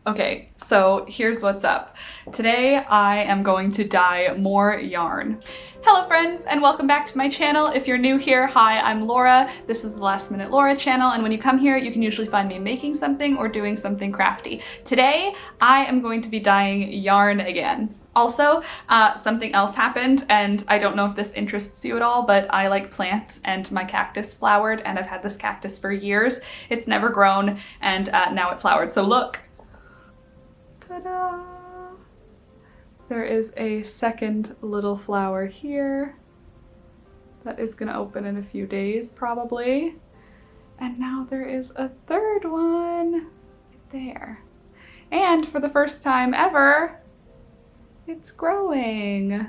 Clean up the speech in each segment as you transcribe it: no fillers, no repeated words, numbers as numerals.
Okay, so here's what's up. Today I am going to dye more yarn. Hello friends, and welcome back to my channel. If you're new here, hi, I'm Laura. This is the Last Minute Laura channel, and when you come here, you can usually find me making something or doing something crafty. Today, I am going to be dyeing yarn again. Also, something else happened, and I don't know if this interests you at all, but I like plants, and my cactus flowered, and I've had this cactus for years. It's never grown, and now it flowered. So look. Ta-da! There is a second little flower here that is gonna open in a few days, probably. And now there is a third one right there. And for the first time ever, it's growing.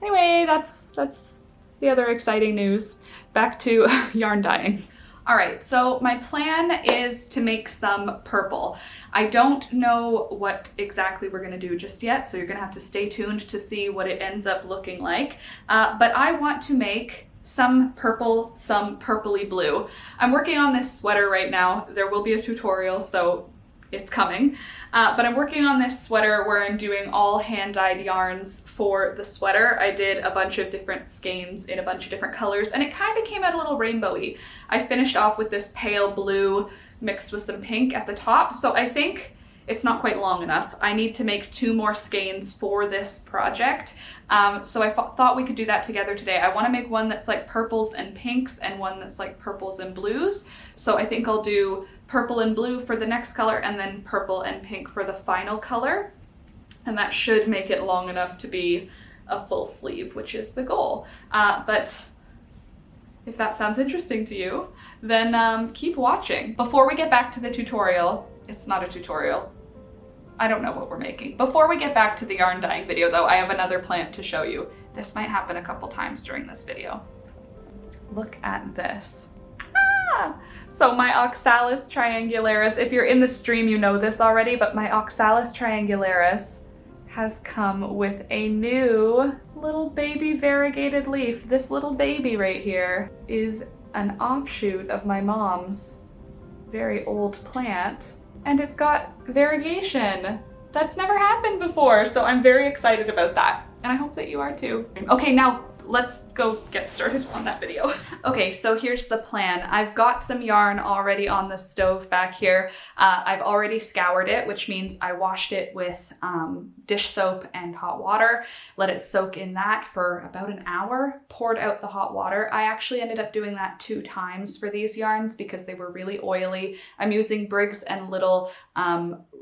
Anyway, that's the other exciting news. Back to yarn dyeing. All right, so my plan is to make some purple. I don't know what exactly we're gonna do just yet, so you're gonna have to stay tuned to see what it ends up looking like. But I want to make some purple, some purpley blue. I'm working on this sweater right now. There will be a tutorial, so it's coming. But I'm working on this sweater where I'm doing all hand-dyed yarns for the sweater. I did a bunch of different skeins in a bunch of different colors, and it kind of came out a little rainbowy. I finished off with this pale blue mixed with some pink at the top, so I think it's not quite long enough. I need to make 2 more skeins for this project. So I thought we could do that together today. I want to make one that's like purples and pinks and one that's like purples and blues. So I think I'll do purple and blue for the next color and then purple and pink for the final color. And that should make it long enough to be a full sleeve, which is the goal. But if that sounds interesting to you, then keep watching. Before we get back to the tutorial, it's not a tutorial. I don't know what we're making. Before we get back to the yarn dyeing video though, I have another plant to show you. This might happen a couple times during this video. Look at this. Ah! So my Oxalis triangularis, if you're in the stream you know this already, but my Oxalis triangularis has come with a new little baby variegated leaf. This little baby right here is an offshoot of my mom's very old plant. And it's got variegation. That's never happened before, so I'm very excited about that. And I hope that you are too. Okay, now let's go get started on that video. Okay, so here's the plan. I've got some yarn already on the stove back here. I've already scoured it, which means I washed it with dish soap and hot water, let it soak in that for about an hour, poured out the hot water. I actually ended up doing that 2 times for these yarns because they were really oily. I'm using Briggs and Little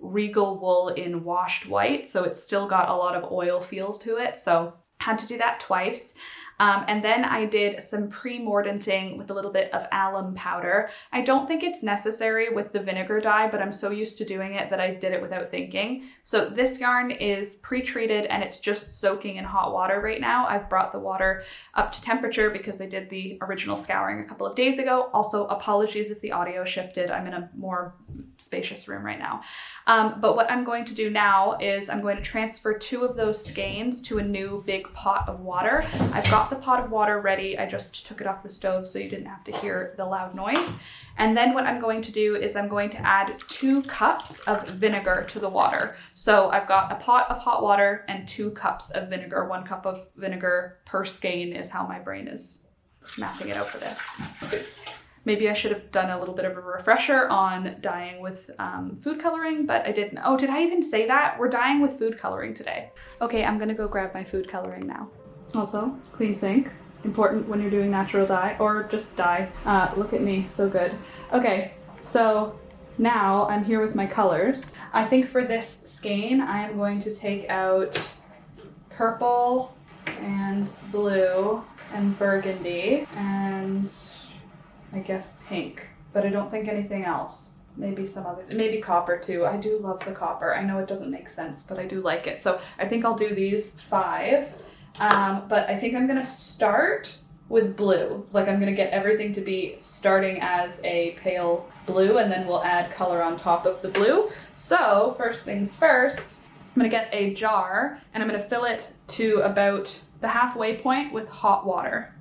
Regal wool in washed white, so it's still got a lot of oil feel to it, so had to do that twice. And then I did some pre-mordanting with a little bit of alum powder. I don't think it's necessary with the vinegar dye, but I'm so used to doing it that I did it without thinking. So this yarn is pre-treated and it's just soaking in hot water right now. I've brought the water up to temperature because I did the original scouring a couple of days ago. Also, apologies if the audio shifted. I'm in a more spacious room right now. But what I'm going to do now is I'm going to transfer 2 of those skeins to a new big pot of water. I've got the pot of water ready. I just took it off the stove so you didn't have to hear the loud noise. And then what I'm going to do is I'm going to add 2 cups of vinegar to the water. So I've got a pot of hot water and 2 cups of vinegar. 1 cup of vinegar per skein is how my brain is mapping it out for this. Maybe I should have done a little bit of a refresher on dyeing with food coloring, but I didn't. Oh, did I even say that? We're dyeing with food coloring today. Okay, I'm gonna go grab my food coloring now. Also, clean sink. Important when you're doing natural dye, or just dye. Look at me, so good. Okay, so now I'm here with my colors. I think for this skein, I am going to take out purple and blue and burgundy and I guess pink, but I don't think anything else. Maybe some other, maybe copper too. I do love the copper. I know it doesn't make sense, but I do like it. So I think I'll do these 5. But I think I'm gonna start with blue. Like I'm gonna get everything to be starting as a pale blue and then we'll add color on top of the blue. So first things first, I'm gonna get a jar and I'm gonna fill it to about the halfway point with hot water.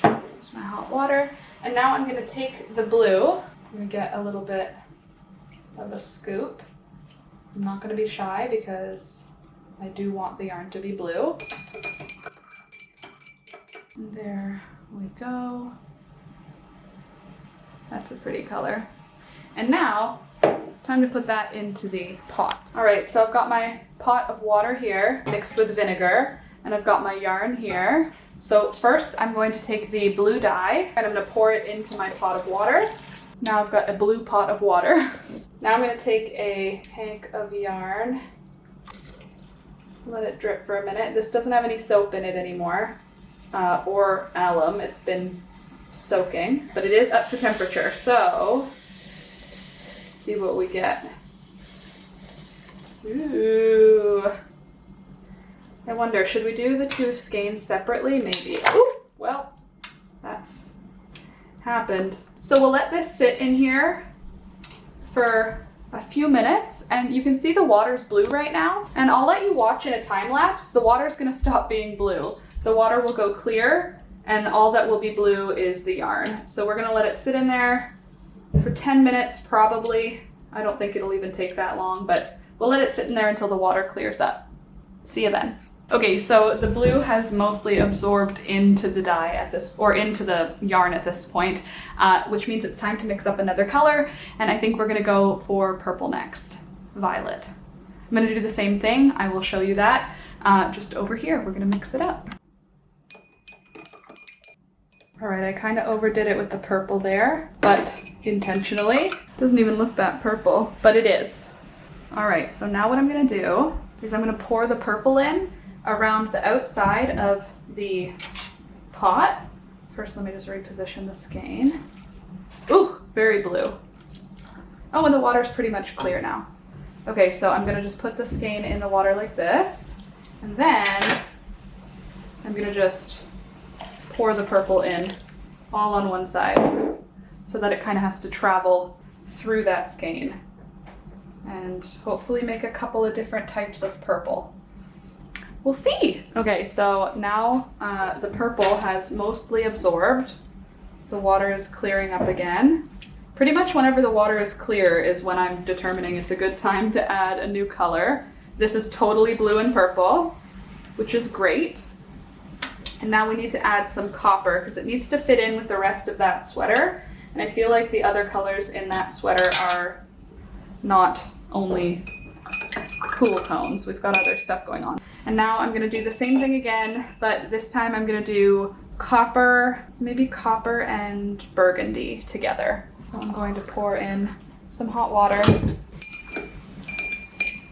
There's my hot water. And now I'm gonna take the blue, I'm gonna get a little bit of a scoop, I'm not gonna be shy because I do want the yarn to be blue. And there we go. That's a pretty color. And now, time to put that into the pot. All right, so I've got my pot of water here mixed with vinegar, and I've got my yarn here. So first I'm going to take the blue dye and I'm gonna pour it into my pot of water. Now I've got a blue pot of water. Now I'm gonna take a hank of yarn, let it drip for a minute. This doesn't have any soap in it anymore, or alum, it's been soaking, but it is up to temperature. So, let's see what we get. Ooh. I wonder, should we do the two skeins separately? Maybe. Ooh, well, that's happened. So we'll let this sit in here for a few minutes, and you can see the water's blue right now. And I'll let you watch in a time lapse. The water's gonna stop being blue. The water will go clear, and all that will be blue is the yarn. So we're gonna let it sit in there for 10 minutes probably. I don't think it'll even take that long, but we'll let it sit in there until the water clears up. See you then. Okay, so the blue has mostly absorbed into the dye at this, or into the yarn at this point, which means it's time to mix up another color, and I think we're gonna go for purple next, violet. I'm gonna do the same thing, I will show you that, just over here. We're gonna mix it up. All right, I kind of overdid it with the purple there, but intentionally. Doesn't even look that purple, but it is. All right, so now what I'm gonna do is I'm gonna pour the purple in around the outside of the pot. First, let me just reposition the skein. Ooh, very blue. Oh, and the water's pretty much clear now. Okay, so I'm gonna just put the skein in the water like this, and then I'm gonna just pour the purple in all on one side so that it kind of has to travel through that skein and hopefully make a couple of different types of purple. We'll see. Okay, so now the purple has mostly absorbed. The water is clearing up again. Pretty much whenever the water is clear is when I'm determining it's a good time to add a new color. This is totally blue and purple, which is great. And now we need to add some copper because it needs to fit in with the rest of that sweater. And I feel like the other colors in that sweater are not only cool tones, we've got other stuff going on. And now I'm gonna do the same thing again, but this time I'm gonna do copper, maybe copper and burgundy together. So I'm going to pour in some hot water, and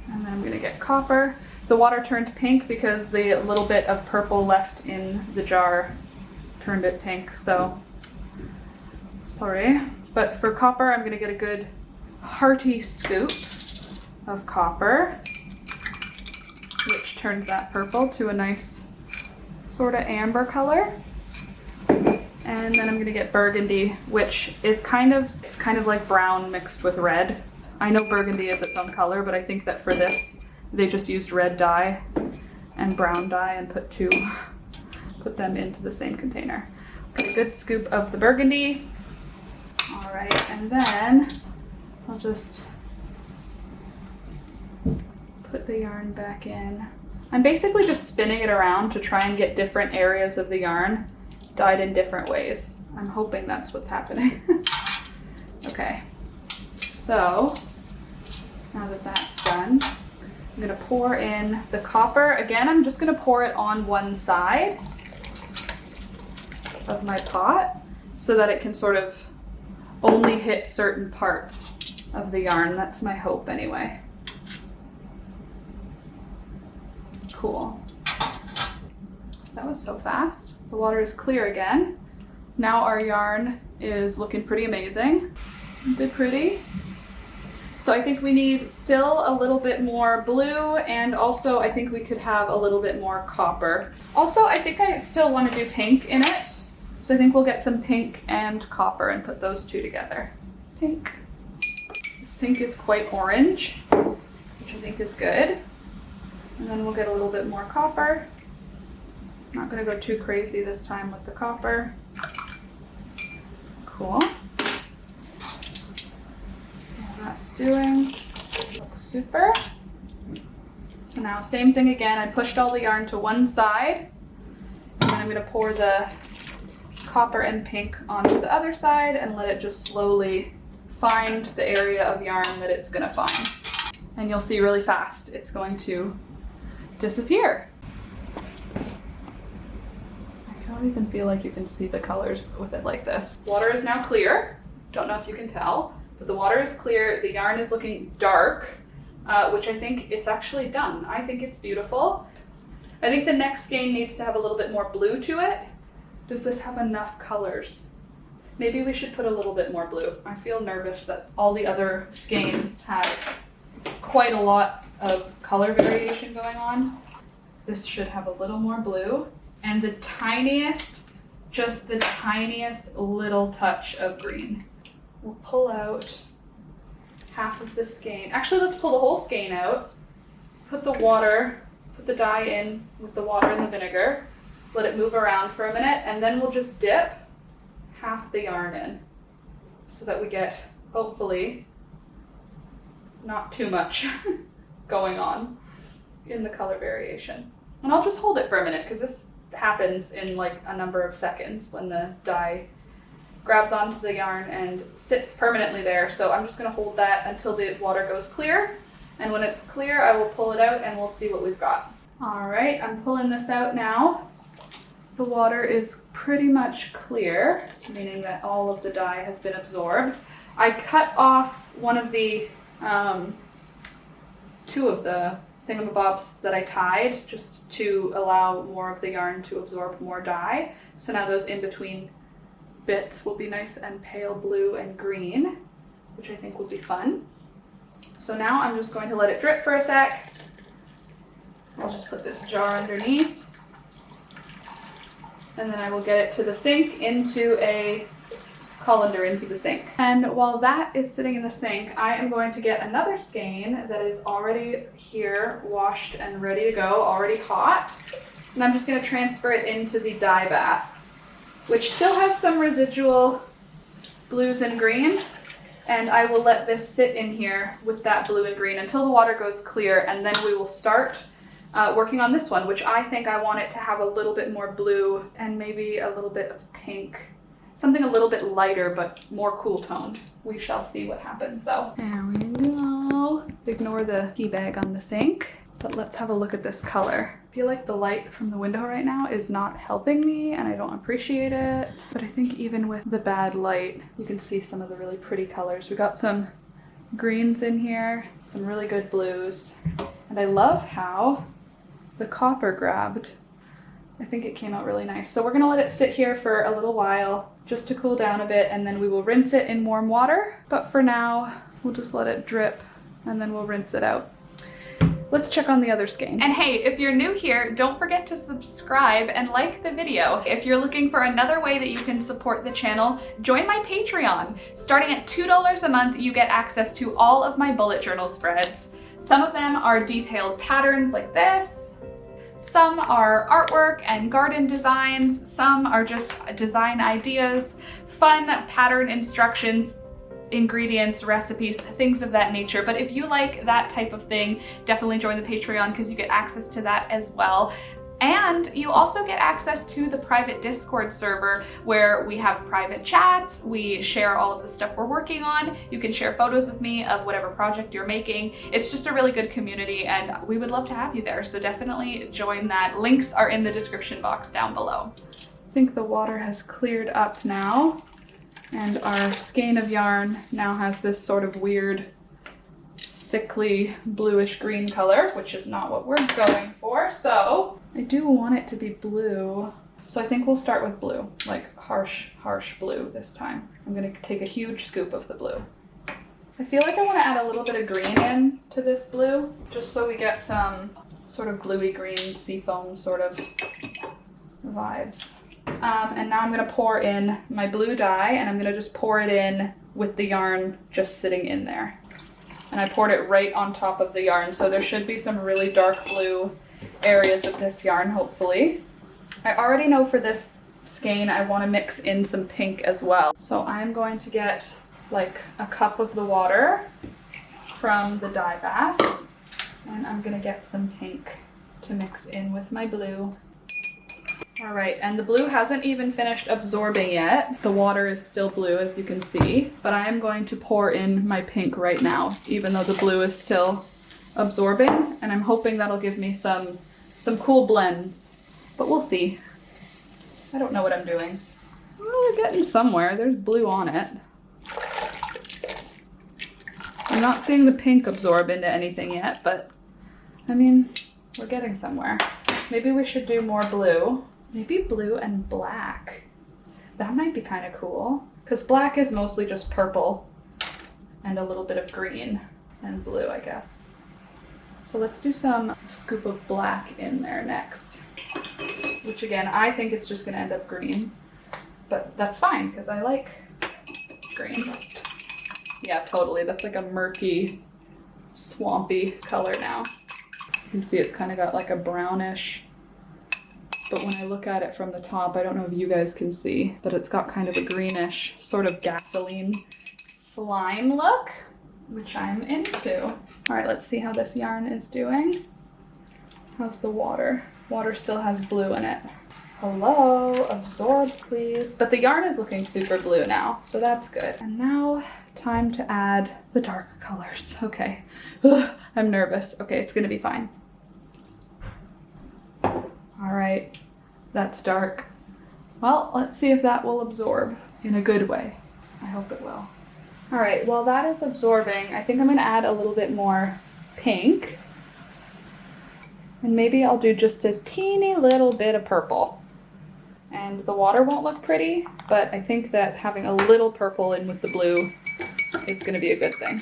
then I'm gonna get copper. The water turned pink because the little bit of purple left in the jar turned it pink, so sorry. But for copper, I'm gonna get a good hearty scoop of copper, which turned that purple to a nice sort of amber color. And then I'm gonna get burgundy, which is kind of like brown mixed with red. I know burgundy is its own color, but I think that for this, they just used red dye and brown dye and put them into the same container. Get a good scoop of the burgundy. All right, and then I'll just put the yarn back in. I'm basically just spinning it around to try and get different areas of the yarn dyed in different ways. I'm hoping that's what's happening. Okay, so now that that's done, I'm gonna pour in the copper. Again, I'm just gonna pour it on one side of my pot so that it can sort of only hit certain parts of the yarn. That's my hope anyway. Cool. That was so fast. The water is clear again. Now our yarn is looking pretty amazing. Isn't it pretty? So I think we need still a little bit more blue, and also I think we could have a little bit more copper. Also, I think I still want to do pink in it. So I think we'll get some pink and copper and put those two together. Pink. This pink is quite orange, which I think is good. And then we'll get a little bit more copper. Not gonna go too crazy this time with the copper. Cool. See how that's doing. Looks Super. So now same thing again. I pushed all the yarn to one side, and then I'm going to pour the copper and pink onto the other side and let it just slowly find the area of yarn that it's going to find. And you'll see really fast it's going to disappear. I don't even feel like you can see the colors with it like this. Water is now clear. Don't know if you can tell, but the water is clear. The yarn is looking dark, which I think it's actually done. I think it's beautiful. I think the next skein needs to have a little bit more blue to it. Does this have enough colors? Maybe we should put a little bit more blue. I feel nervous that all the other skeins have quite a lot of color variation going on. This should have a little more blue and the tiniest, just the tiniest little touch of green. We'll pull out half of the skein. Actually, let's pull the whole skein out. Put the water, put the dye in with the water and the vinegar. Let it move around for a minute, and then we'll just dip half the yarn in so that we get, hopefully, not too much going on in the color variation. And I'll just hold it for a minute because this happens in like a number of seconds when the dye grabs onto the yarn and sits permanently there. So I'm just going to hold that until the water goes clear. And when it's clear, I will pull it out and we'll see what we've got. All right, I'm pulling this out now. The water is pretty much clear, meaning that all of the dye has been absorbed. I cut off one of the, two of the thingamabobs that I tied just to allow more of the yarn to absorb more dye. So now those in-between bits will be nice and pale blue and green, which I think will be fun. So now I'm just going to let it drip for a sec. I'll just put this jar underneath. And then I will get it to the sink into a colander into the sink. And while that is sitting in the sink, I am going to get another skein that is already here, washed and ready to go, already hot. And I'm just going to transfer it into the dye bath, which still has some residual blues and greens. And I will let this sit in here with that blue and green until the water goes clear, and then we will start working on this one, which I think I want it to have a little bit more blue and maybe a little bit of pink. Something a little bit lighter, but more cool toned. We shall see what happens though. There we go. Ignore the tea bag on the sink, but let's have a look at this color. I feel like the light from the window right now is not helping me and I don't appreciate it. But I think even with the bad light, you can see some of the really pretty colors. We got some greens in here, some really good blues. And I love how the copper grabbed. I think it came out really nice. So we're gonna let it sit here for a little while just to cool down a bit, and then we will rinse it in warm water. But for now, we'll just let it drip and then we'll rinse it out. Let's check on the other skein. And hey, if you're new here, don't forget to subscribe and like the video. If you're looking for another way that you can support the channel, join my Patreon. Starting at $2 a month, you get access to all of my bullet journal spreads. Some of them are detailed patterns like this. Some are artwork and garden designs. Some are just design ideas, fun pattern instructions, ingredients, recipes, things of that nature. But if you like that type of thing, definitely join the Patreon because you get access to that as well. And you also get access to the private Discord server where we have private chats, we share all of the stuff we're working on, you can share photos with me of whatever project you're making. It's just a really good community and we would love to have you there, so definitely join that. Links are in the description box down below. I think the water has cleared up now and our skein of yarn now has this sort of weird sickly bluish green color, which is not what we're going for. So I do want it to be blue. So I think we'll start with blue, like harsh blue this time. I'm gonna take a huge scoop of the blue. I feel like I want to add a little bit of green in to this blue, just so we get some sort of bluey green seafoam sort of vibes. And now I'm gonna pour in my blue dye and I'm gonna just pour it in with the yarn just sitting in there. And I poured it right on top of the yarn, so there should be some really dark blue areas of this yarn, hopefully. I already know for this skein I want to mix in some pink as well. So I'm going to get like a cup of the water, from the dye bath, and I'm gonna get some pink to mix in with my blue. All right, and the blue hasn't even finished absorbing yet. The water is still blue, as you can see, but I am going to pour in my pink right now, even though the blue is still absorbing, and I'm hoping that'll give me some cool blends, but we'll see. I don't know what I'm doing. Well, we're getting somewhere. There's blue on it. I'm not seeing the pink absorb into anything yet, but I mean, we're getting somewhere. Maybe we should do more blue. Maybe blue and black. That might be kind of cool, because black is mostly just purple and a little bit of green and blue, I guess. So let's do some scoop of black in there next, which again, I think it's just gonna end up green, but that's fine because I like green. Yeah, totally. That's like a murky, swampy color now. You can see it's kind of got like a brownish, but when I look at it from the top, I don't know if you guys can see, but it's got kind of a greenish, sort of gasoline slime look, which I'm into. All right, let's see how this yarn is doing. How's the water? Water still has blue in it. Hello, absorb please. But the yarn is looking super blue now, so that's good. And now, time to add the dark colors. Okay, ugh, I'm nervous. Okay, it's gonna be fine. All right, that's dark. Well, let's see if that will absorb in a good way. I hope it will. All right, while that is absorbing, I think I'm gonna add a little bit more pink. And maybe I'll do just a teeny little bit of purple. And the water won't look pretty, but I think that having a little purple in with the blue is gonna be a good thing.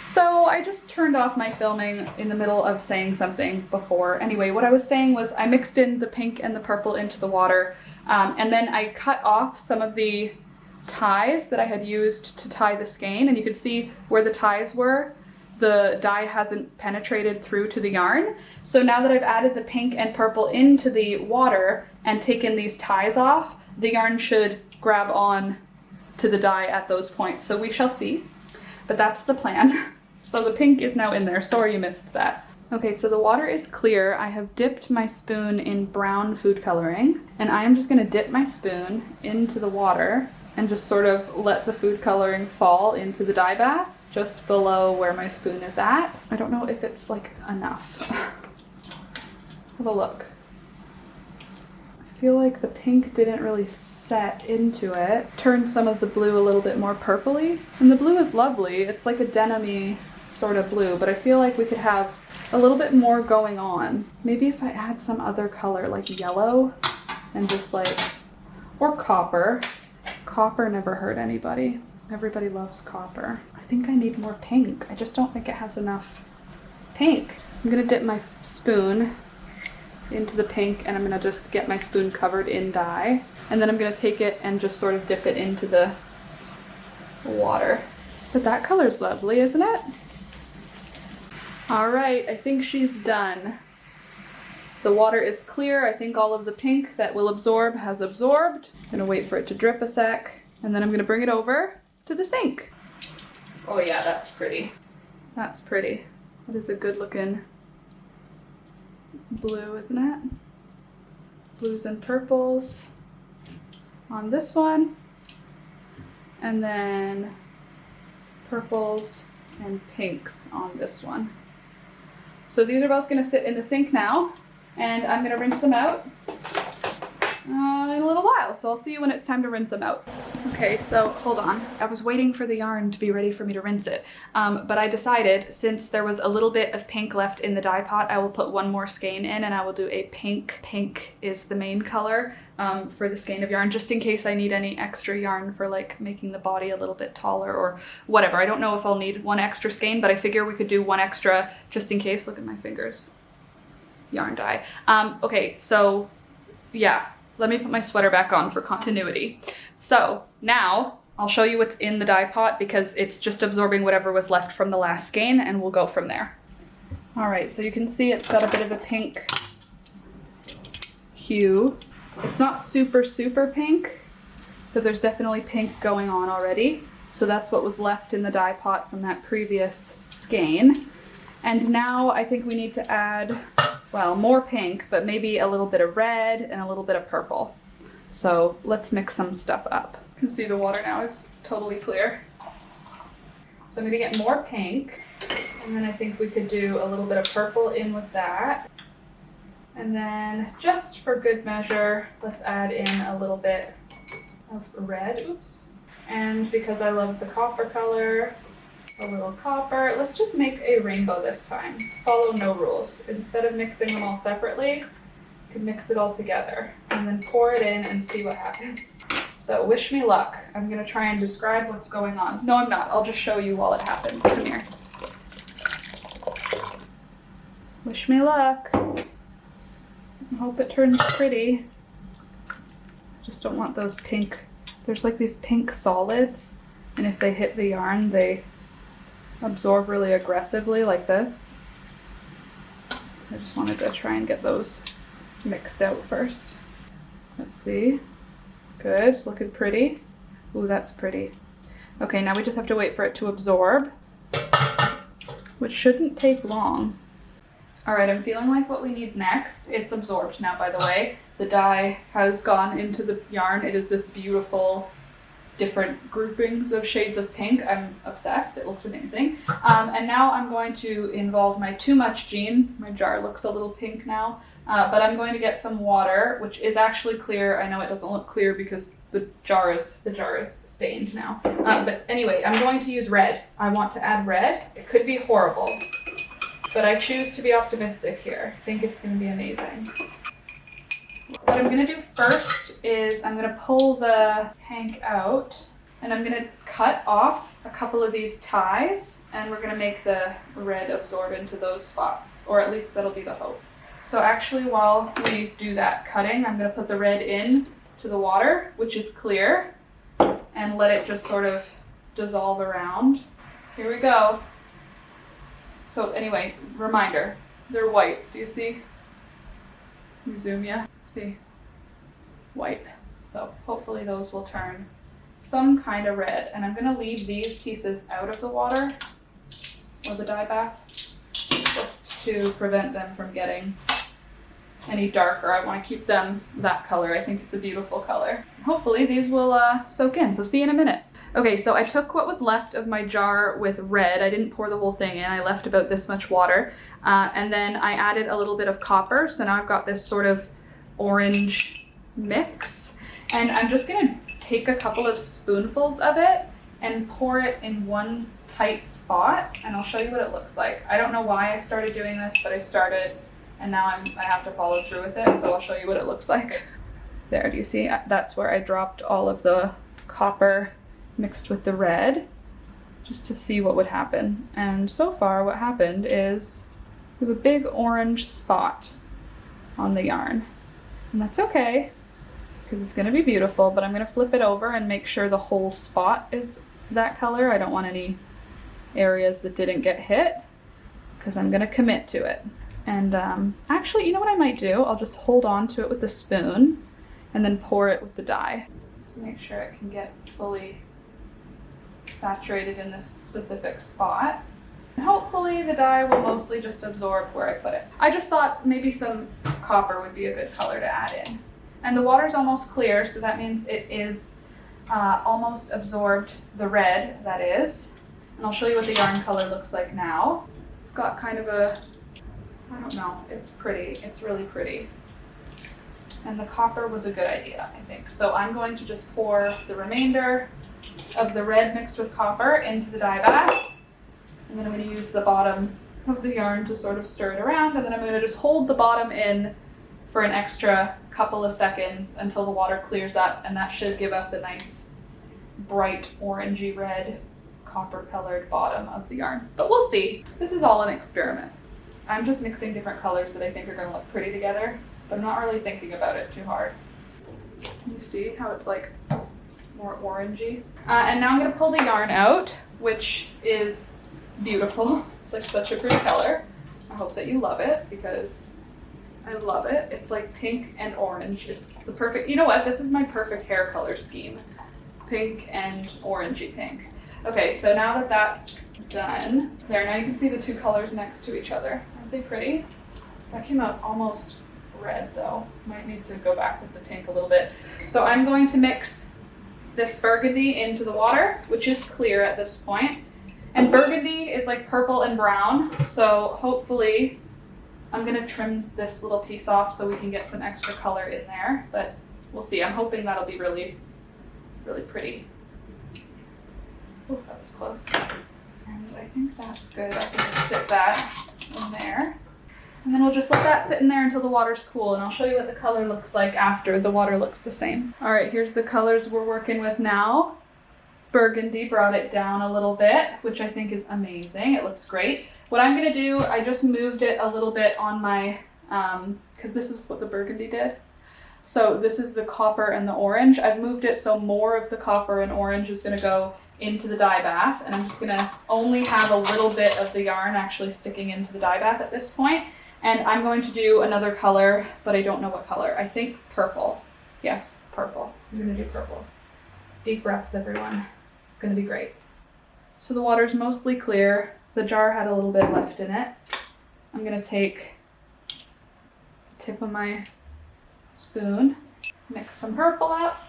So I just turned off my filming in the middle of saying something before. Anyway, what I was saying was I mixed in the pink and the purple into the water, and then I cut off some of the ties that I had used to tie the skein, and you can see where the ties were. The dye hasn't penetrated through to the yarn. So now that I've added the pink and purple into the water and taken these ties off, the yarn should grab on to the dye at those points. So we shall see, but that's the plan. So the pink is now in there. Sorry you missed that. Okay, so the water is clear. I have dipped my spoon in brown food coloring, and I am just gonna dip my spoon into the water and just sort of let the food coloring fall into the dye bath just below where my spoon is at. I don't know if it's like enough. Have a look. I feel like the pink didn't really set into it. Turned some of the blue a little bit more purpley. And the blue is lovely. It's like a denim-y sort of blue, but I feel like we could have a little bit more going on. Maybe if I add some other color like yellow and just like, or copper. Copper never hurt anybody. Everybody loves copper. I think I need more pink. I just don't think it has enough pink. I'm gonna dip my spoon into the pink, and I'm gonna just get my spoon covered in dye. And then I'm gonna take it and just sort of dip it into the water. But that color's lovely, isn't it? All right, I think she's done. The water is clear. I think all of the pink that will absorb has absorbed. I'm gonna wait for it to drip a sec, and then I'm gonna bring it over to the sink. Oh yeah, that's pretty. That's pretty. That is a good looking blue, isn't it? Blues and purples on this one, and then purples and pinks on this one. So these are both gonna sit in the sink now, and I'm gonna rinse them out in a little while. So I'll see you when it's time to rinse them out. Okay, so hold on. I was waiting for the yarn to be ready for me to rinse it, but I decided since there was a little bit of pink left in the dye pot, I will put one more skein in, and I will do a pink. Pink is the main color for the skein of yarn, just in case I need any extra yarn for like making the body a little bit taller or whatever. I don't know if I'll need one extra skein, but I figure we could do one extra just in case. Look at my fingers. Yarn dye. Okay, so yeah. Let me put my sweater back on for continuity. So now I'll show you what's in the dye pot because it's just absorbing whatever was left from the last skein, and we'll go from there. All right, so you can see it's got a bit of a pink hue. It's not super, super pink, but there's definitely pink going on already. So that's what was left in the dye pot from that previous skein. And now I think we need to add, well, more pink, but maybe a little bit of red and a little bit of purple. So let's mix some stuff up. You can see the water now is totally clear. So I'm gonna get more pink, and then I think we could do a little bit of purple in with that. And then just for good measure, let's add in a little bit of red, oops. And because I love the copper color, a little copper. Let's just make a rainbow this time. Follow no rules. Instead of mixing them all separately, you can mix it all together and then pour it in and see what happens. So wish me luck. I'm gonna try and describe what's going on. No, I'm not. I'll just show you while it happens. Come here. Wish me luck. I hope it turns pretty. Just don't want those pink, there's like these pink solids, and if they hit the yarn, they absorb really aggressively like this. So I just wanted to try and get those mixed out first. Let's see. Good, looking pretty. Ooh, that's pretty. Okay, now we just have to wait for it to absorb, which shouldn't take long. All right, I'm feeling like what we need next, it's absorbed now, by the way. The dye has gone into the yarn. It is this beautiful, different groupings of shades of pink. I'm obsessed, it looks amazing. And now I'm going to involve my Too Much jean. My jar looks a little pink now, but I'm going to get some water, which is actually clear. I know it doesn't look clear because the jar is stained now. But anyway, I'm going to use red. I want to add red. It could be horrible, but I choose to be optimistic here. I think it's going to be amazing. What I'm going to do first is I'm going to pull the hank out, and I'm going to cut off a couple of these ties, and we're going to make the red absorb into those spots, or at least that'll be the hope. So actually, while we do that cutting, I'm going to put the red in to the water, which is clear, and let it just sort of dissolve around. Here we go. So anyway, reminder, they're white. Do you see? Let me zoom ya. See? White. So hopefully those will turn some kind of red. And I'm gonna leave these pieces out of the water or the dye bath just to prevent them from getting any darker. I want to keep them that color. I think it's a beautiful color. Hopefully these will soak in. So see you in a minute. Okay, so I took what was left of my jar with red. I didn't pour the whole thing in. I left about this much water. And then I added a little bit of copper. So now I've got this sort of orange mix. And I'm just gonna take a couple of spoonfuls of it and pour it in one tight spot. And I'll show you what it looks like. I don't know why I started doing this, but I started and now I have to follow through with it. So I'll show you what it looks like. There, do you see? That's where I dropped all of the copper mixed with the red, just to see what would happen. And so far what happened is we have a big orange spot on the yarn. And that's okay, because it's gonna be beautiful, but I'm gonna flip it over and make sure the whole spot is that color. I don't want any areas that didn't get hit, because I'm gonna commit to it. And actually, you know what I might do? I'll just hold on to it with a spoon and then pour it with the dye, just to make sure it can get fully saturated in this specific spot. And hopefully the dye will mostly just absorb where I put it. I just thought maybe some copper would be a good color to add in. And the water's almost clear, so that means it is almost absorbed the red, that is. And I'll show you what the yarn color looks like now. It's got kind of a, I don't know, it's pretty, it's really pretty. And the copper was a good idea, I think. So I'm going to just pour the remainder of the red mixed with copper into the dye bath. And then I'm going to use the bottom of the yarn to sort of stir it around. And then I'm going to just hold the bottom in for an extra couple of seconds until the water clears up. And that should give us a nice bright orangey red copper colored bottom of the yarn. But we'll see. This is all an experiment. I'm just mixing different colors that I think are going to look pretty together, but I'm not really thinking about it too hard. You see how it's like more orangey? And now I'm going to pull the yarn out, which is beautiful. It's like such a pretty color. I hope that you love it, because I love it. It's like pink and orange. It's the perfect, you know what? This is my perfect hair color scheme. Pink and orangey pink. Okay, so now that that's done, there, now you can see the two colors next to each other. Aren't they pretty? That came out almost red though. Might need to go back with the pink a little bit. So I'm going to mix this burgundy into the water, which is clear at this point. And burgundy is like purple and brown, so hopefully I'm gonna trim this little piece off so we can get some extra color in there, but we'll see. I'm hoping that'll be really, really pretty. Oh, that was close. And I think that's good. I can just sit that in there. And then we'll just let that sit in there until the water's cool, and I'll show you what the color looks like after the water looks the same. All right, here's the colors we're working with now. Burgundy brought it down a little bit, which I think is amazing. It looks great. What I'm gonna do, I just moved it a little bit on my, because this is what the burgundy did. So this is the copper and the orange. I've moved it so more of the copper and orange is gonna go into the dye bath, and I'm just gonna only have a little bit of the yarn actually sticking into the dye bath at this point. And I'm going to do another color, but I don't know what color. I think purple. Yes, purple. I'm gonna do purple. Deep breaths, everyone. It's gonna be great. So the water's mostly clear. The jar had a little bit left in it. I'm gonna take the tip of my spoon, mix some purple up.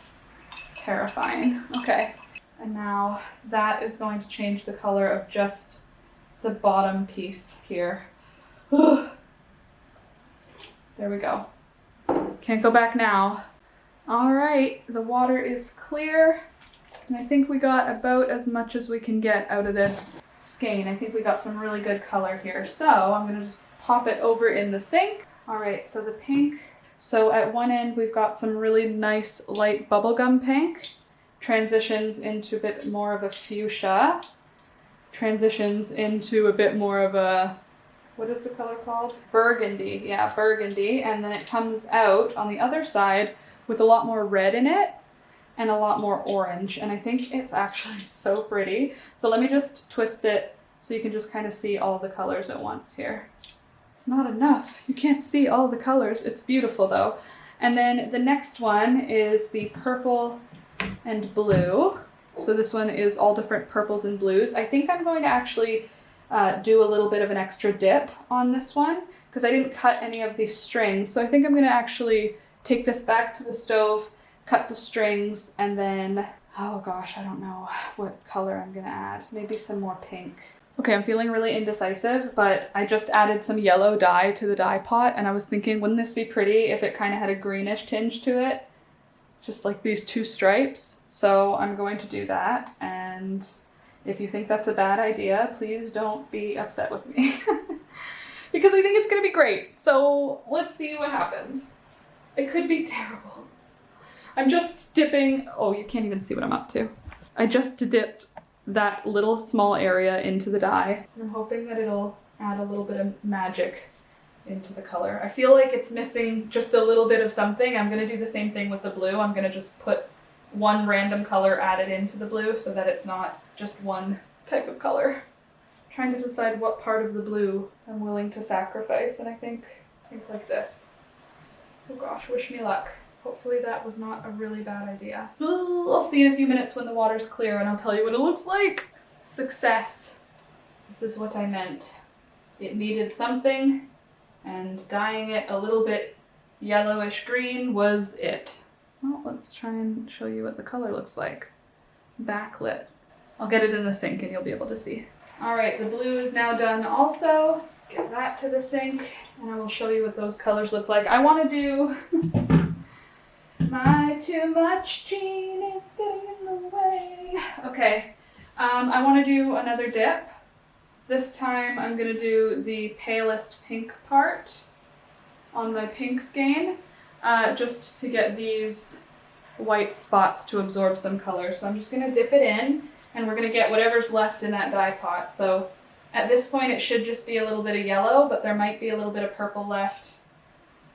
Terrifying. Okay. And now that is going to change the color of just the bottom piece here. There we go. Can't go back now. All right, the water is clear. And I think we got about as much as we can get out of this skein. I think we got some really good color here. So I'm gonna just pop it over in the sink. All right, so the pink. So at one end, we've got some really nice light bubblegum pink. Transitions into a bit more of a fuchsia. Transitions into a bit more of a, what is the color called? Burgundy, yeah, burgundy. And then it comes out on the other side with a lot more red in it and a lot more orange. And I think it's actually so pretty. So let me just twist it so you can just kind of see all the colors at once here. It's not enough. You can't see all the colors. It's beautiful though. And then the next one is the purple and blue. So this one is all different purples and blues. I think I'm going to actually do a little bit of an extra dip on this one because I didn't cut any of these strings. So I think I'm going to actually take this back to the stove, cut the strings, and then, oh gosh, I don't know what color I'm going to add. Maybe some more pink. Okay, I'm feeling really indecisive, but I just added some yellow dye to the dye pot, and I was thinking, wouldn't this be pretty if it kind of had a greenish tinge to it? Just like these two stripes. So I'm going to do that, and if you think that's a bad idea, please don't be upset with me. Because I think it's gonna be great. So let's see what happens. It could be terrible. I'm just dipping, oh, you can't even see what I'm up to. I just dipped that little small area into the dye. I'm hoping that it'll add a little bit of magic into the color. I feel like it's missing just a little bit of something. I'm gonna do the same thing with the blue. I'm gonna just put one random color added into the blue so that it's not just one type of color. I'm trying to decide what part of the blue I'm willing to sacrifice, and I think like this. Oh gosh, wish me luck. Hopefully that was not a really bad idea. I'll see in a few minutes when the water's clear and I'll tell you what it looks like. Success. This is what I meant. It needed something, and dyeing it a little bit yellowish green was it. Well, let's try and show you what the color looks like. Backlit. I'll get it in the sink and you'll be able to see. All right, the blue is now done also. Get that to the sink and I will show you what those colors look like. I want to do my too much jean is getting in the way. Okay, I want to do another dip. This time I'm going to do the palest pink part on my pink skein, just to get these white spots to absorb some color. So I'm just going to dip it in, and we're going to get whatever's left in that dye pot. So at this point it should just be a little bit of yellow, but there might be a little bit of purple left.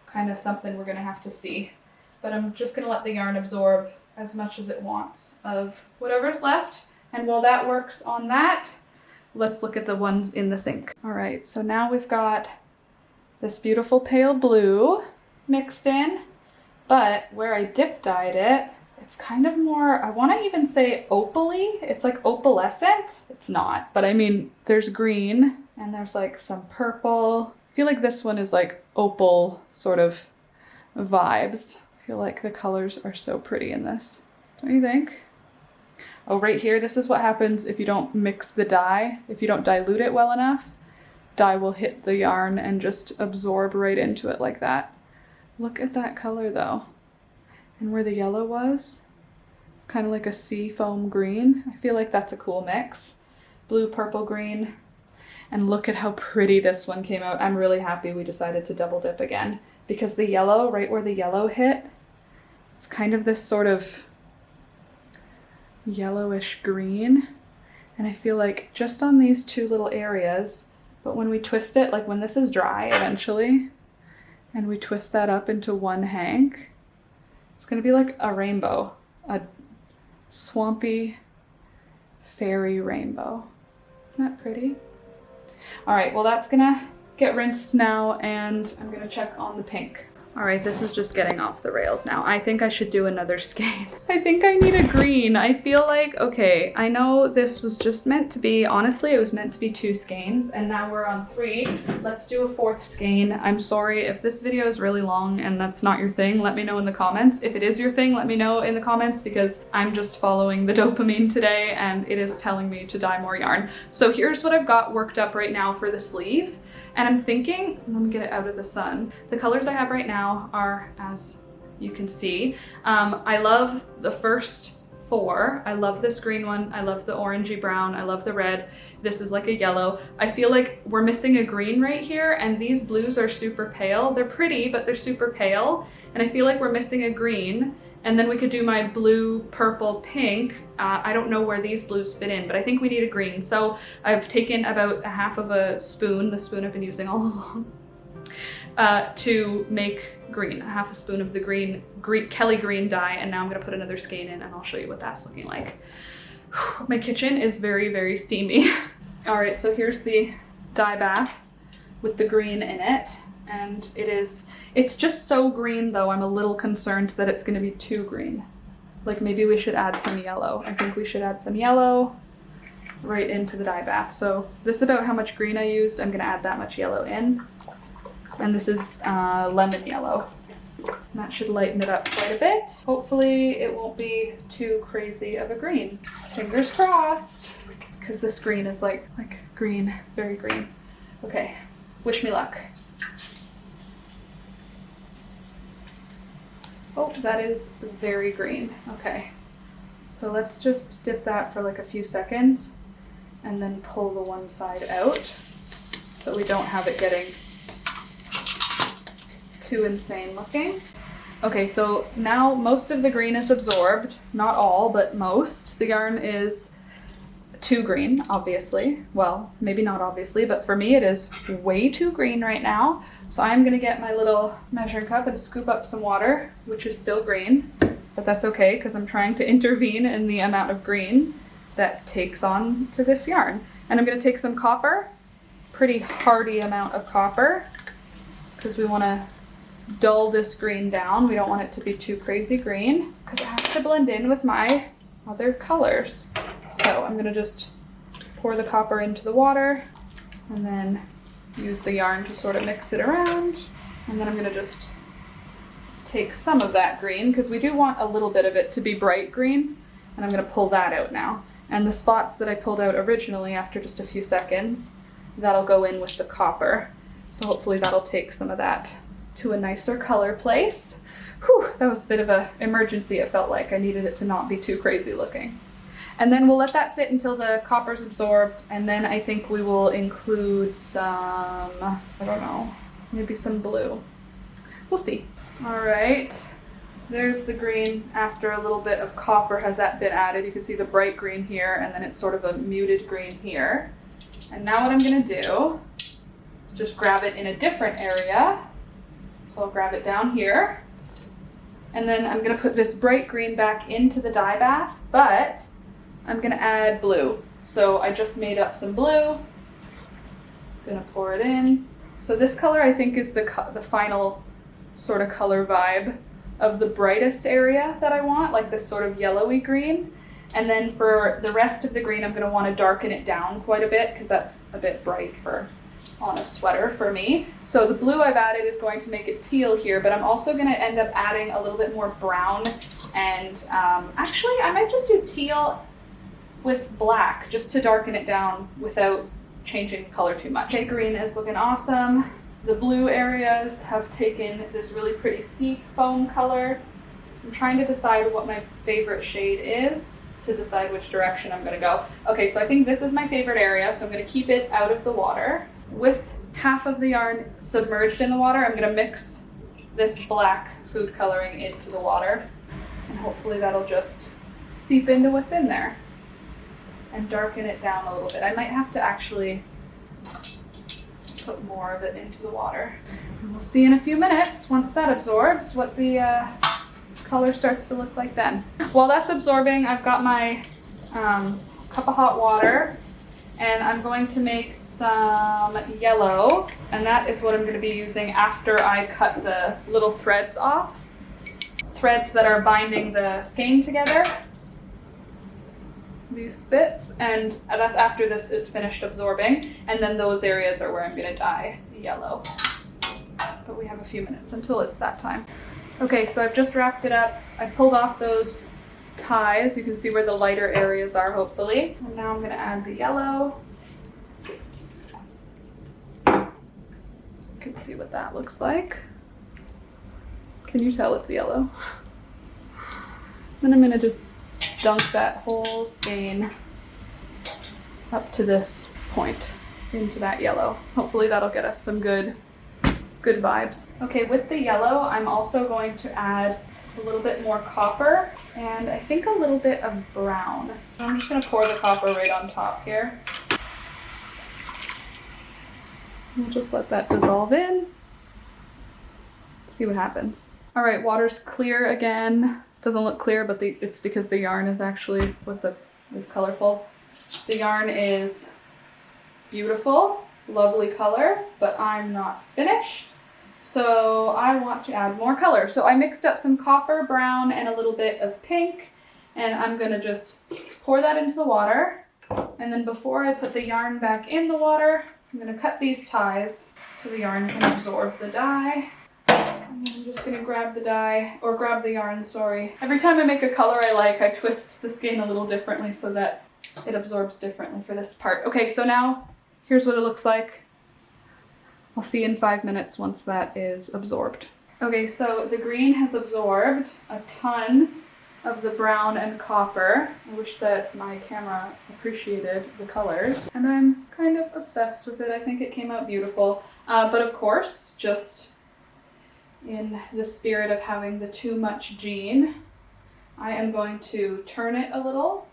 Kind of something we're going to have to see. But I'm just going to let the yarn absorb as much as it wants of whatever's left. And while that works on that, let's look at the ones in the sink. All right, so now we've got this beautiful pale blue mixed in, but where I dip dyed it, It's kind of more, I want to even say opally. It's like opalescent. It's not, but I mean, there's green and there's like some purple. I feel like this one is like opal sort of vibes. I feel like the colors are so pretty in this. Don't you think? Oh, right here, this is what happens if you don't mix the dye. If you don't dilute it well enough, dye will hit the yarn and just absorb right into it like that. Look at that color though. And where the yellow was, it's kind of like a sea foam green. I feel like that's a cool mix. Blue, purple, green. And look at how pretty this one came out. I'm really happy we decided to double dip again because the yellow, right where the yellow hit, it's kind of this sort of yellowish green. And I feel like just on these two little areas, but when we twist it, like when this is dry eventually, and we twist that up into one hank, it's gonna be like a rainbow, a swampy fairy rainbow. Isn't that pretty? All right, well that's gonna get rinsed now and I'm gonna check on the pink. All right, this is just getting off the rails now. I think I should do another skein. I think I need a green. I feel like, okay, I know this was just meant to be, honestly, it was meant to be 2 skeins and now we're on 3. Let's do a 4th skein. I'm sorry if this video is really long and that's not your thing, let me know in the comments. If it is your thing, let me know in the comments because I'm just following the dopamine today and it is telling me to dye more yarn. So here's what I've got worked up right now for the sleeve. And I'm thinking, let me get it out of the sun. The colors I have right now are, as you can see, I love the first 4. I love this green one. I love the orangey brown. I love the red. This is like a yellow. I feel like we're missing a green right here and these blues are super pale. They're pretty, but they're super pale. And I feel like we're missing a green. And then we could do my blue, purple, pink. I don't know where these blues fit in, but I think we need a green. So I've taken about a half of a spoon, the spoon I've been using all along, to make green, a half a spoon of the green Kelly green dye. And now I'm gonna put another skein in and I'll show you what that's looking like. My kitchen is very, very steamy. All right, so here's the dye bath with the green in it. And it's just so green though, I'm a little concerned that it's gonna be too green. Like maybe we should add some yellow. I think we should add some yellow right into the dye bath. So this is about how much green I used. I'm gonna add that much yellow in. And this is lemon yellow. And that should lighten it up quite a bit. Hopefully it won't be too crazy of a green. Fingers crossed, because this green is like green, very green. Okay, wish me luck. Oh, that is very green. Okay, so let's just dip that for like a few seconds and then pull the one side out so we don't have it getting too insane looking. Okay, so now most of the green is absorbed. Not all, but most. The yarn is too green, obviously. Well, maybe not obviously, but for me it is way too green right now. So I'm gonna get my little measuring cup and scoop up some water, which is still green, but that's okay because I'm trying to intervene in the amount of green that takes on to this yarn. And I'm gonna take some copper, pretty hearty amount of copper, because we wanna dull this green down. We don't want it to be too crazy green because it has to blend in with my other colors. So I'm gonna just pour the copper into the water and then use the yarn to sort of mix it around. And then I'm gonna just take some of that green because we do want a little bit of it to be bright green. And I'm gonna pull that out now. And the spots that I pulled out originally after just a few seconds, that'll go in with the copper. So hopefully that'll take some of that to a nicer color place. Whew, that was a bit of an emergency, it felt like. I needed it to not be too crazy looking. And then we'll let that sit until the copper's absorbed, and then I think we will include some, I don't know, maybe some blue. We'll see. All right, there's the green after a little bit of copper has that been added. You can see the bright green here, and then it's sort of a muted green here. And now what I'm gonna do is just grab it in a different area. So I'll grab it down here. And then I'm gonna put this bright green back into the dye bath, but I'm gonna add blue. So I just made up some blue. Gonna pour it in. So this color I think is the final sort of color vibe of the brightest area that I want, like this sort of yellowy green. And then for the rest of the green, I'm gonna wanna darken it down quite a bit because that's a bit bright on a sweater for me. So the blue I've added is going to make it teal here, but I'm also gonna end up adding a little bit more brown. And actually, I might just do teal with black just to darken it down without changing the color too much. Okay, green is looking awesome. The blue areas have taken this really pretty sea foam color. I'm trying to decide what my favorite shade is to decide which direction I'm gonna go. Okay, so I think this is my favorite area, so I'm gonna keep it out of the water. With half of the yarn submerged in the water, I'm gonna mix this black food coloring into the water, and hopefully that'll just seep into what's in there and darken it down a little bit. I might have to actually put more of it into the water. And we'll see in a few minutes, once that absorbs, what the color starts to look like then. While that's absorbing, I've got my cup of hot water, and I'm going to make some yellow, and that is what I'm going to be using after I cut the little threads off. Threads that are binding the skein together. These bits, and that's after this is finished absorbing, and then those areas are where I'm going to dye the yellow. But we have a few minutes until it's that time. Okay, so I've just wrapped it up. I pulled off those ties. You can see where the lighter areas are, hopefully. And now I'm going to add the yellow. You can see what that looks like. Can you tell it's yellow? Then I'm going to just dunk that whole skein up to this point into that yellow. Hopefully that'll get us some good vibes. Okay, with the yellow, I'm also going to add a little bit more copper and I think a little bit of brown. I'm just going to pour the copper right on top here. We'll just let that dissolve in. See what happens. All right, water's clear again. Doesn't look clear, but it's because the yarn is actually is colorful. The yarn is beautiful, lovely color, but I'm not finished. So I want to add more color. So I mixed up some copper, brown, and a little bit of pink, and I'm gonna just pour that into the water. And then before I put the yarn back in the water, I'm gonna cut these ties so the yarn can absorb the dye. And then I'm just gonna grab the dye, or grab the yarn, sorry. Every time I make a color I like, I twist the skein a little differently so that it absorbs differently for this part. Okay, so now here's what it looks like. I'll see you in 5 minutes once that is absorbed. Okay, so the green has absorbed a ton of the brown and copper. I wish that my camera appreciated the colors. And I'm kind of obsessed with it. I think it came out beautiful. But of course, just in the spirit of having the too much jean, I am going to turn it a little,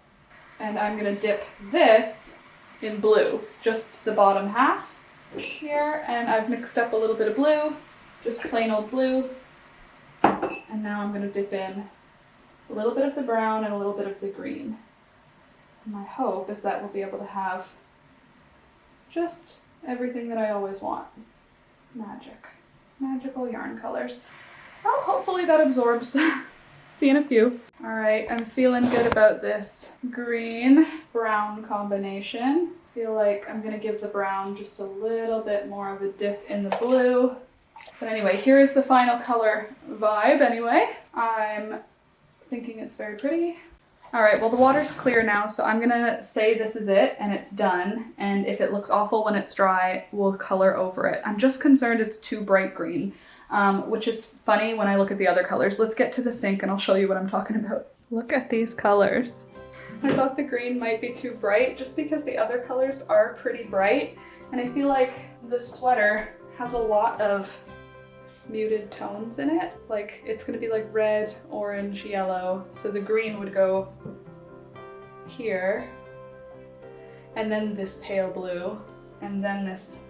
and I'm gonna dip this in blue, just the bottom half here, and I've mixed up a little bit of blue, just plain old blue, and now I'm gonna dip in a little bit of the brown and a little bit of the green. And my hope is that we'll be able to have just everything that I always want. Magic. Magical yarn colors. Well, hopefully that absorbs. See you in a few. All right, I'm feeling good about this green-brown combination. Feel like I'm gonna give the brown just a little bit more of a dip in the blue. But anyway, here is the final color vibe anyway. I'm thinking it's very pretty. All right, well the water's clear now, so I'm gonna say this is it and it's done. And if it looks awful when it's dry, we'll color over it. I'm just concerned it's too bright green, which is funny when I look at the other colors. Let's get to the sink and I'll show you what I'm talking about. Look at these colors. I thought the green might be too bright just because the other colors are pretty bright. And I feel like the sweater has a lot of muted tones in it. Like it's gonna be like red, orange, yellow. So the green would go here, and then this pale blue, and then this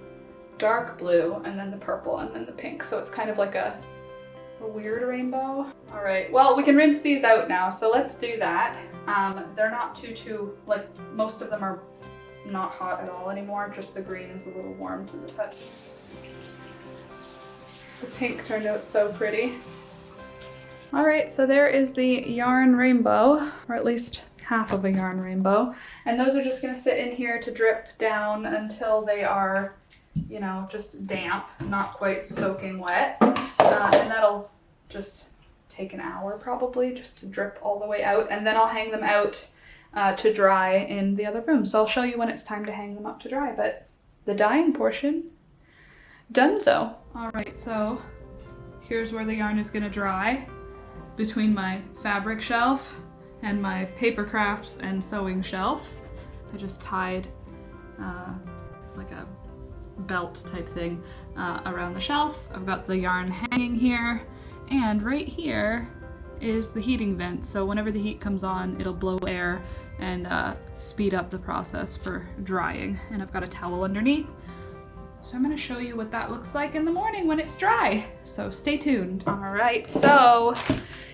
dark blue, and then the purple, and then the pink. So it's kind of like a weird rainbow. All right, well, we can rinse these out now, so let's do that. They're not too, like most of them are not hot at all anymore, just the green is a little warm to the touch. The pink turned out so pretty. All right, so there is the yarn rainbow, or at least half of a yarn rainbow. And those are just gonna sit in here to drip down until they are, you know, just damp, not quite soaking wet. And that'll just take an hour probably just to drip all the way out. And then I'll hang them out to dry in the other room. So I'll show you when it's time to hang them up to dry, but the dyeing portion, done so. All right, so here's where the yarn is gonna dry between my fabric shelf and my paper crafts and sewing shelf. I just tied like a belt type thing around the shelf. I've got the yarn hanging here, and right here is the heating vent. So whenever the heat comes on, it'll blow air and speed up the process for drying. And I've got a towel underneath. So I'm gonna show you what that looks like in the morning when it's dry. So stay tuned. All right, so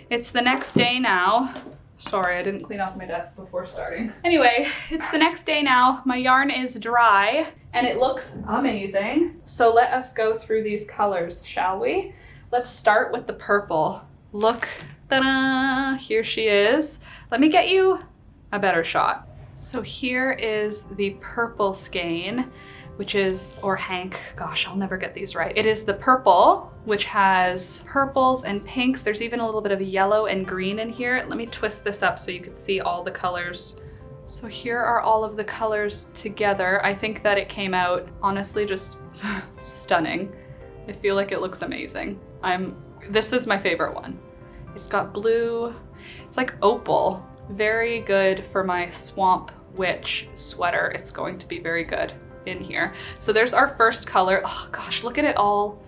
it's the next day now. Sorry, I didn't clean off my desk before starting. Anyway, it's the next day now. My yarn is dry and it looks amazing. So let us go through these colors, shall we? Let's start with the purple. Look, ta-da, here she is. Let me get you a better shot. So here is the purple skein, which is, or hank, gosh, I'll never get these right. It is the purple, which has purples and pinks. There's even a little bit of yellow and green in here. Let me twist this up so you can see all the colors. So here are all of the colors together. I think that it came out, honestly, just stunning. I feel like it looks amazing. This is my favorite one. It's got blue, it's like opal. Very good for my Swamp Witch sweater. It's going to be very good in here. So there's our first color. Oh gosh, look at it all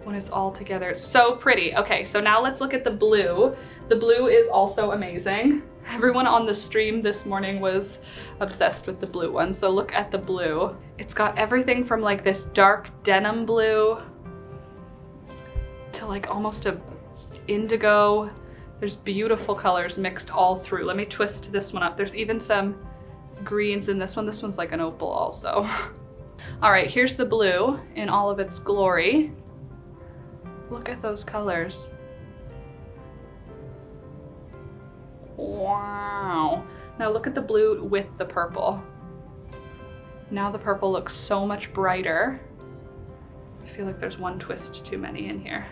when it's all together. It's so pretty. Okay, so now let's look at the blue. The blue is also amazing. Everyone on the stream this morning was obsessed with the blue one. So look at the blue. It's got everything from like this dark denim blue to like almost a indigo. There's beautiful colors mixed all through. Let me twist this one up. There's even some greens in this one. This one's like an opal also. All right, here's the blue in all of its glory. Look at those colors. Wow. Now look at the blue with the purple. Now the purple looks so much brighter. I feel like there's one twist too many in here.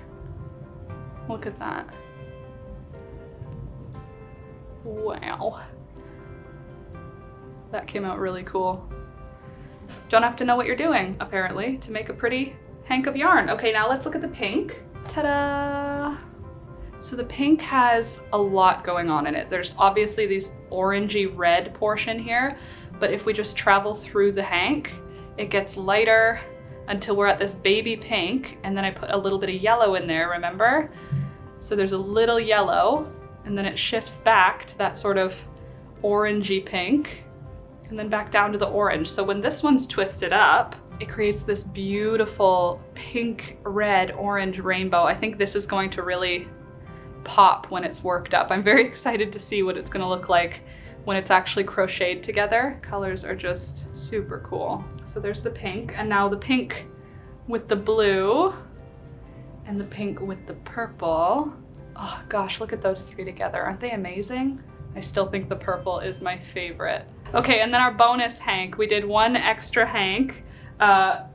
Look at that. Wow. That came out really cool. Don't have to know what you're doing, apparently, to make a pretty hank of yarn. Okay, now let's look at the pink. Ta-da! So the pink has a lot going on in it. There's obviously these orangey red portion here, but if we just travel through the hank, it gets lighter until we're at this baby pink, and then I put a little bit of yellow in there, remember? So there's a little yellow, and then it shifts back to that sort of orangey pink, and then back down to the orange. So when this one's twisted up, it creates this beautiful pink, red, orange rainbow. I think this is going to really pop when it's worked up. I'm very excited to see what it's gonna look like when it's actually crocheted together. Colors are just super cool. So there's the pink, and now the pink with the blue, and the pink with the purple. Oh gosh, look at those three together. Aren't they amazing? I still think the purple is my favorite. Okay, and then our bonus hank. We did one extra hank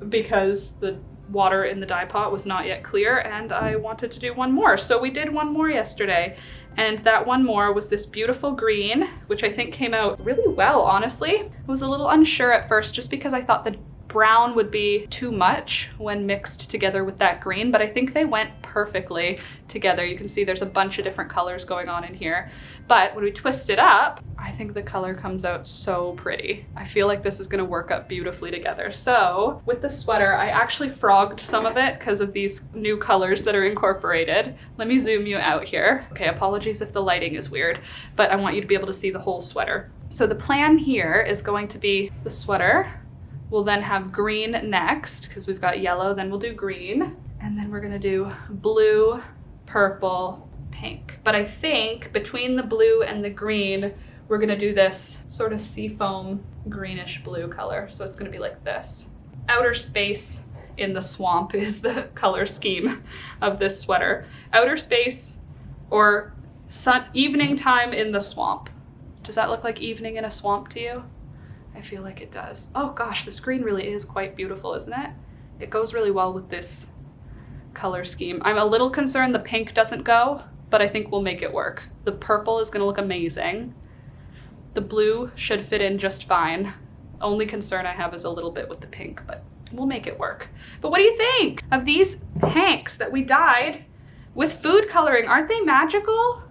because the water in the dye pot was not yet clear, and I wanted to do one more. So we did one more yesterday, and that one more was this beautiful green, which I think came out really well, honestly. I was a little unsure at first just because I thought the brown would be too much when mixed together with that green, but I think they went perfectly together. You can see there's a bunch of different colors going on in here, but when we twist it up, I think the color comes out so pretty. I feel like this is gonna work up beautifully together. So with the sweater, I actually frogged some of it because of these new colors that are incorporated. Let me zoom you out here. Okay, apologies if the lighting is weird, but I want you to be able to see the whole sweater. So the plan here is going to be the sweater. We'll then have green next, because we've got yellow, then we'll do green. And then we're gonna do blue, purple, pink. But I think between the blue and the green, we're gonna do this sort of seafoam greenish blue color. So it's gonna be like this. Outer space in the swamp is the color scheme of this sweater. Outer space Or evening time in the swamp. Does that look like evening in a swamp to you? I feel like it does. Oh gosh, this green really is quite beautiful, isn't it? It goes really well with this color scheme. I'm a little concerned the pink doesn't go, but I think we'll make it work. The purple is gonna look amazing. The blue should fit in just fine. Only concern I have is a little bit with the pink, but we'll make it work. But what do you think of these hanks that we dyed with food coloring? Aren't they magical?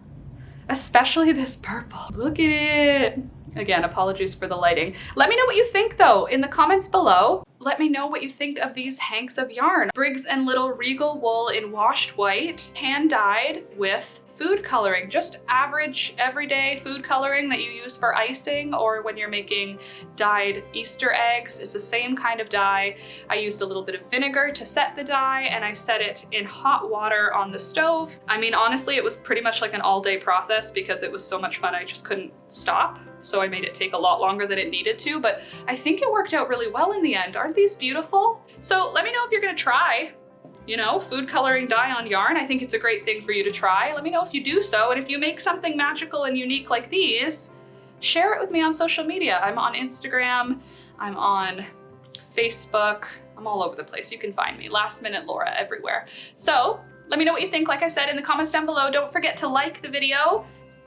Especially this purple. Look at it. Again, apologies for the lighting. Let me know what you think though in the comments below. Let me know what you think of these hanks of yarn. Briggs & Little Regal wool in washed white, hand dyed with food coloring. Just average, everyday food coloring that you use for icing or when you're making dyed Easter eggs. It's the same kind of dye. I used a little bit of vinegar to set the dye and I set it in hot water on the stove. I mean, honestly, it was pretty much like an all-day process because it was so much fun I just couldn't stop. So I made it take a lot longer than it needed to, but I think it worked out really well in the end. Aren't these beautiful? So let me know if you're gonna try, you know, food coloring dye on yarn. I think it's a great thing for you to try. Let me know if you do so, and if you make something magical and unique like these, share it with me on social media. I'm on Instagram, I'm on Facebook, I'm all over the place. You can find me, Last Minute Laura, everywhere. So let me know what you think, like I said, in the comments down below. Don't forget to like the video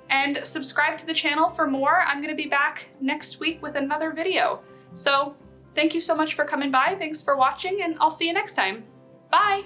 and subscribe to the channel for more. I'm gonna be back next week with another video. So thank you so much for coming by. Thanks for watching, and I'll see you next time. Bye.